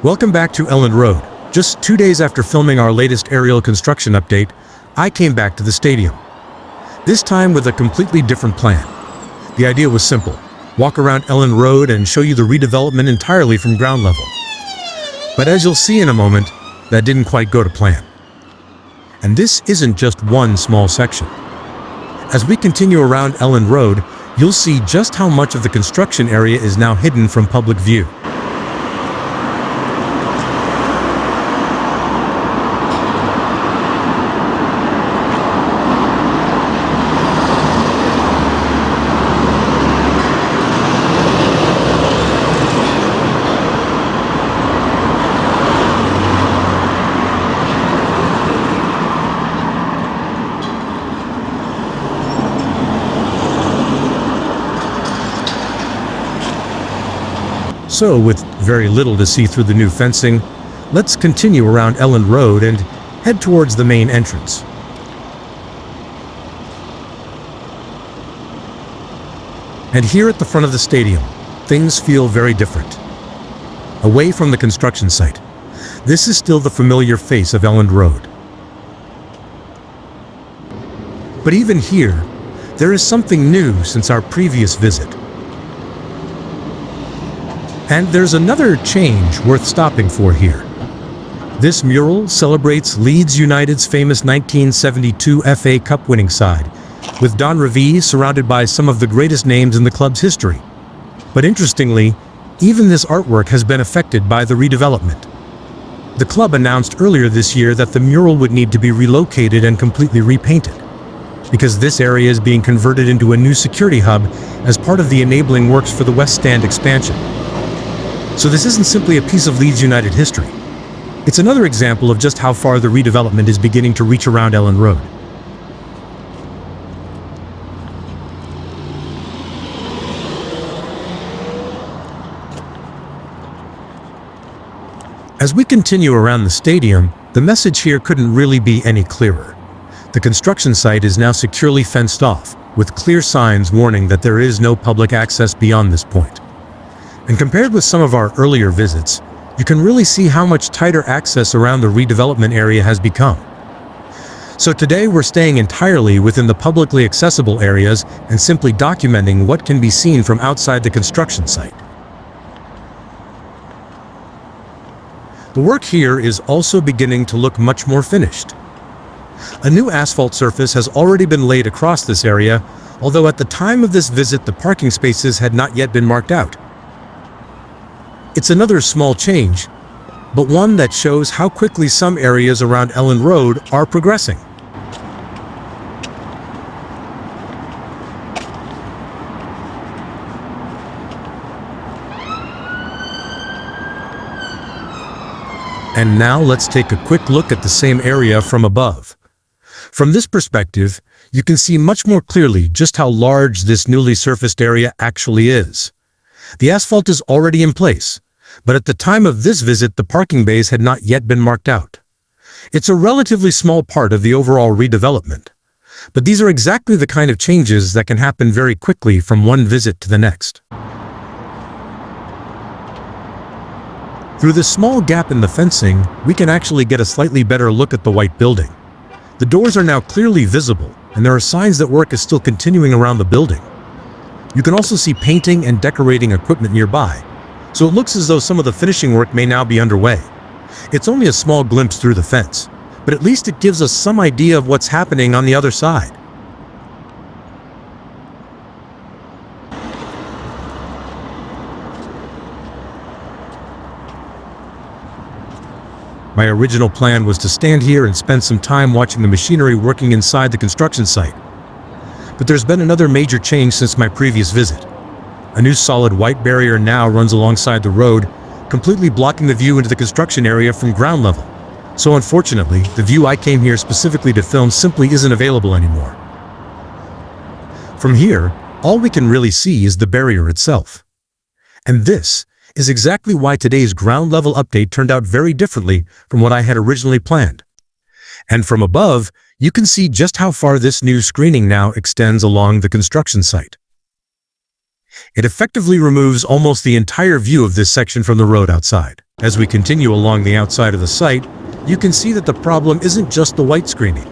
Welcome back to Elland Road. Just 2 days after filming our latest aerial construction update, I came back to the stadium. This time with a completely different plan. The idea was simple: walk around Elland Road and show you the redevelopment entirely from ground level. But as you'll see in a moment, that didn't quite go to plan. And this isn't just one small section. As we continue around Elland Road, you'll see just how much of the construction area is now hidden from public view. So, with very little to see through the new fencing, let's continue around Elland Road and head towards the main entrance. And here at the front of the stadium, things feel very different. Away from the construction site, this is still the familiar face of Elland Road. But even here, there is something new since our previous visit. And there's another change worth stopping for here. This mural celebrates Leeds United's famous 1972 FA Cup winning side, with Don Revie surrounded by some of the greatest names in the club's history. But interestingly, even this artwork has been affected by the redevelopment. The club announced earlier this year that the mural would need to be relocated and completely repainted, because this area is being converted into a new security hub as part of the enabling works for the West Stand expansion. So this isn't simply a piece of Leeds United history. It's another example of just how far the redevelopment is beginning to reach around Elland Road. As we continue around the stadium, the message here couldn't really be any clearer. The construction site is now securely fenced off, with clear signs warning that there is no public access beyond this point. And compared with some of our earlier visits, you can really see how much tighter access around the redevelopment area has become. So today we're staying entirely within the publicly accessible areas and simply documenting what can be seen from outside the construction site. The work here is also beginning to look much more finished. A new asphalt surface has already been laid across this area, although at the time of this visit the parking spaces had not yet been marked out. It's another small change, but one that shows how quickly some areas around Elland Road are progressing. And now let's take a quick look at the same area from above. From this perspective, you can see much more clearly just how large this newly surfaced area actually is. The asphalt is already in place, but at the time of this visit, the parking bays had not yet been marked out. It's a relatively small part of the overall redevelopment, but these are exactly the kind of changes that can happen very quickly from one visit to the next. Through this small gap in the fencing, we can actually get a slightly better look at the white building. The doors are now clearly visible, and there are signs that work is still continuing around the building. You can also see painting and decorating equipment nearby, so it looks as though some of the finishing work may now be underway. It's only a small glimpse through the fence, but at least it gives us some idea of what's happening on the other side. My original plan was to stand here and spend some time watching the machinery working inside the construction site. But there's been another major change since my previous visit. A new solid white barrier now runs alongside the road, completely blocking the view into the construction area from ground level. So unfortunately, the view I came here specifically to film simply isn't available anymore. From here, all we can really see is the barrier itself. And this is exactly why today's ground level update turned out very differently from what I had originally planned. And from above, you can see just how far this new screening now extends along the construction site. It effectively removes almost the entire view of this section from the road outside. As we continue along the outside of the site, you can see that the problem isn't just the white screening.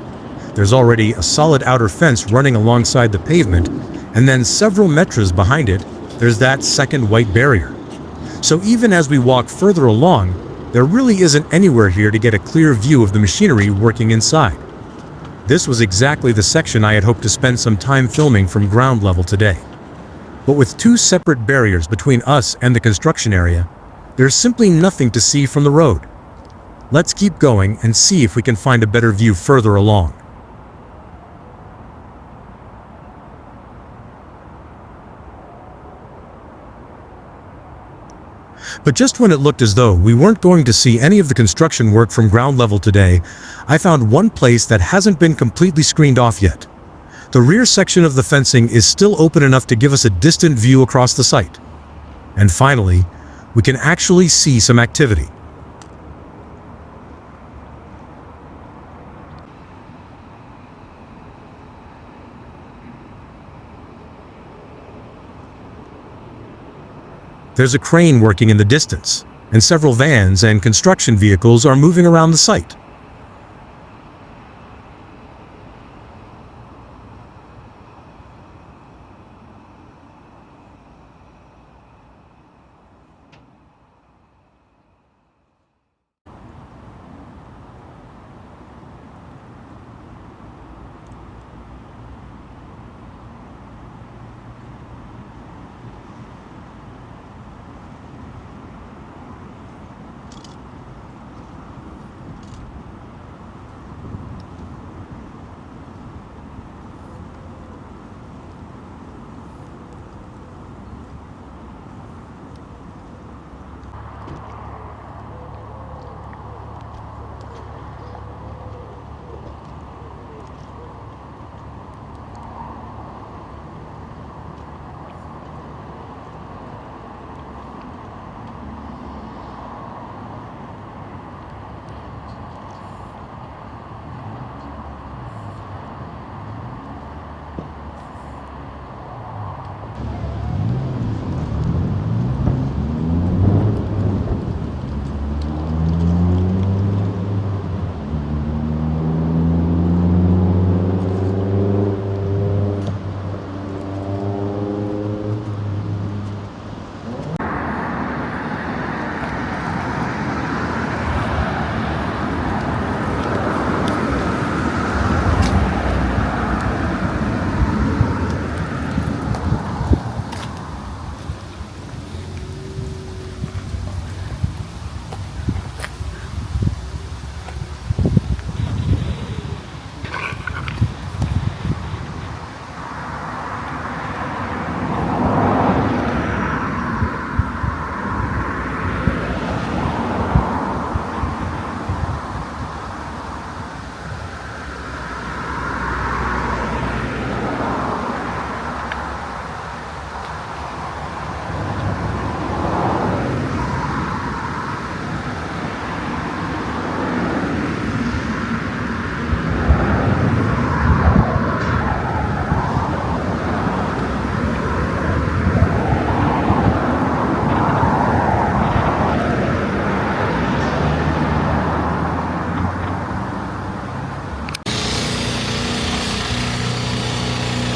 There's already a solid outer fence running alongside the pavement, and then several meters behind it, there's that second white barrier. So even as we walk further along, there really isn't anywhere here to get a clear view of the machinery working inside. This was exactly the section I had hoped to spend some time filming from ground level today. But with two separate barriers between us and the construction area, there's simply nothing to see from the road. Let's keep going and see if we can find a better view further along. But just when it looked as though we weren't going to see any of the construction work from ground level today, I found one place that hasn't been completely screened off yet. The rear section of the fencing is still open enough to give us a distant view across the site. And finally, we can actually see some activity. There's a crane working in the distance, and several vans and construction vehicles are moving around the site.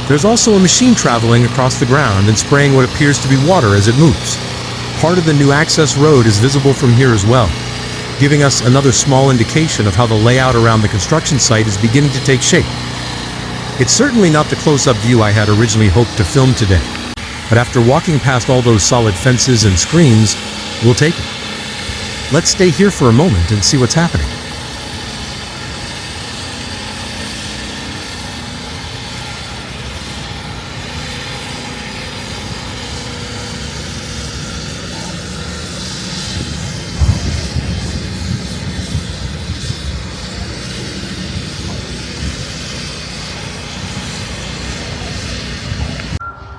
There's also a machine traveling across the ground and spraying what appears to be water as it moves. Part of the new access road is visible from here as well, giving us another small indication of how the layout around the construction site is beginning to take shape. It's certainly not the close-up view I had originally hoped to film today, but after walking past all those solid fences and screens, we'll take it. Let's stay here for a moment and see what's happening.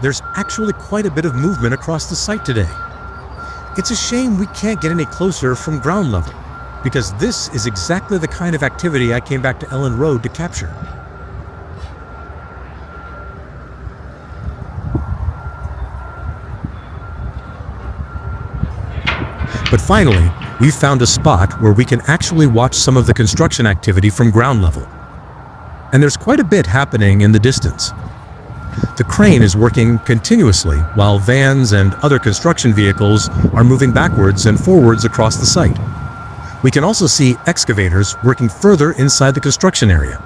There's actually quite a bit of movement across the site today. It's a shame we can't get any closer from ground level, because this is exactly the kind of activity I came back to Elland Road to capture. Finally, we've found a spot where we can actually watch some of the construction activity from ground level. And there's quite a bit happening in the distance. The crane is working continuously while vans and other construction vehicles are moving backwards and forwards across the site. We can also see excavators working further inside the construction area.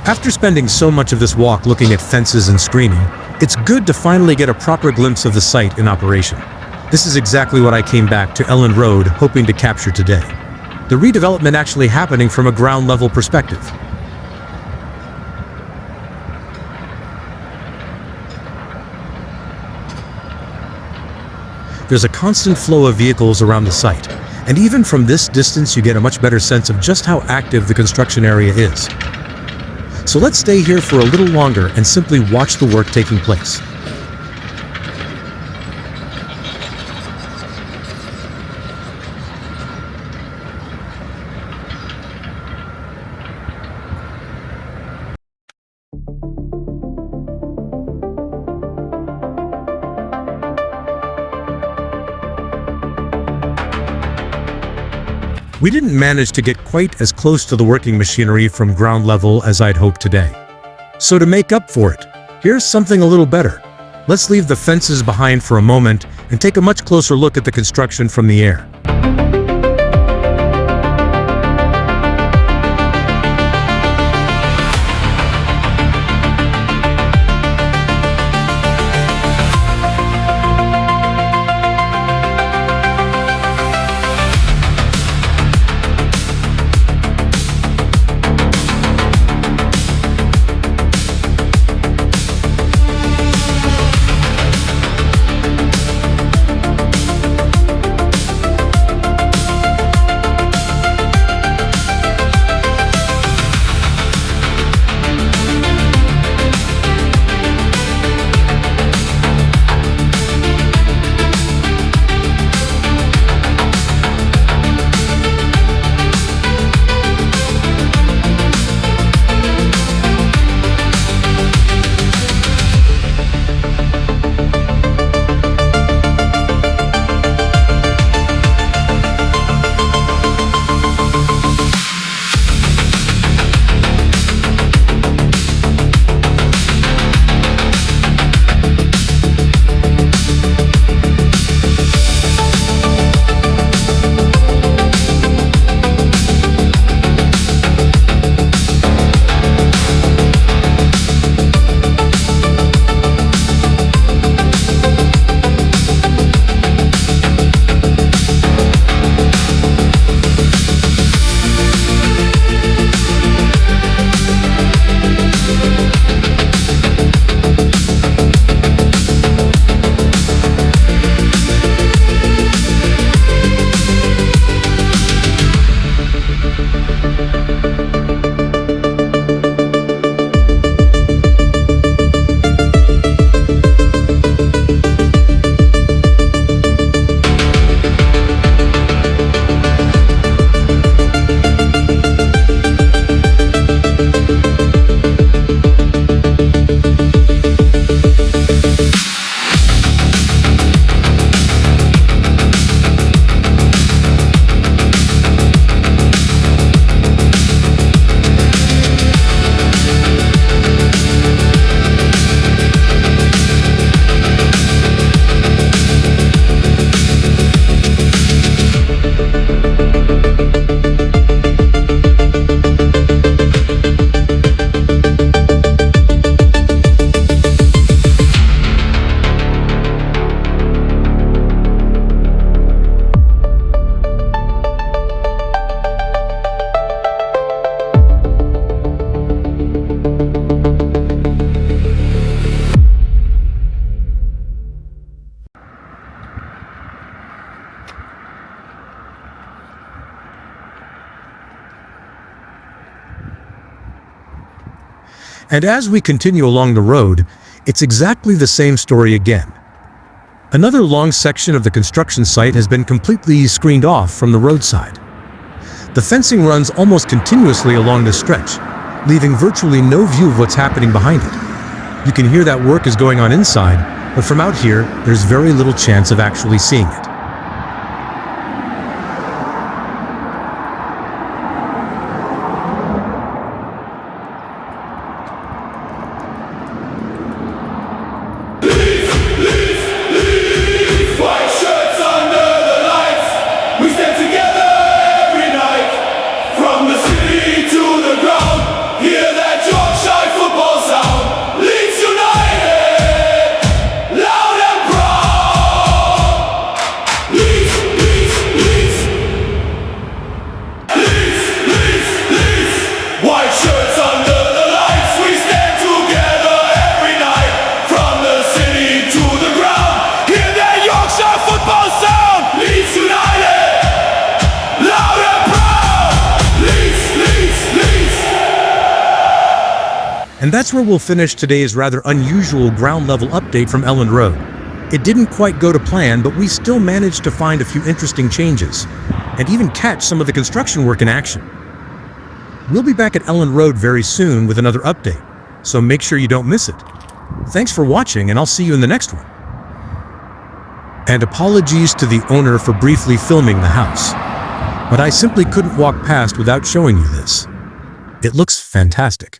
After spending so much of this walk looking at fences and screening, it's good to finally get a proper glimpse of the site in operation. This is exactly what I came back to Elland Road hoping to capture today. The redevelopment actually happening from a ground level perspective. There's a constant flow of vehicles around the site, and even from this distance you get a much better sense of just how active the construction area is. So let's stay here for a little longer and simply watch the work taking place. We didn't manage to get quite as close to the working machinery from ground level as I'd hoped today. So to make up for it, here's something a little better. Let's leave the fences behind for a moment and take a much closer look at the construction from the air. And as we continue along the road, it's exactly the same story again. Another long section of the construction site has been completely screened off from the roadside. The fencing runs almost continuously along this stretch, leaving virtually no view of what's happening behind it. You can hear that work is going on inside, but from out here, there's very little chance of actually seeing it. And that's where we'll finish today's rather unusual ground-level update from Elland Road. It didn't quite go to plan, but we still managed to find a few interesting changes, and even catch some of the construction work in action. We'll be back at Elland Road very soon with another update, so make sure you don't miss it. Thanks for watching, and I'll see you in the next one. And apologies to the owner for briefly filming the house, but I simply couldn't walk past without showing you this. It looks fantastic.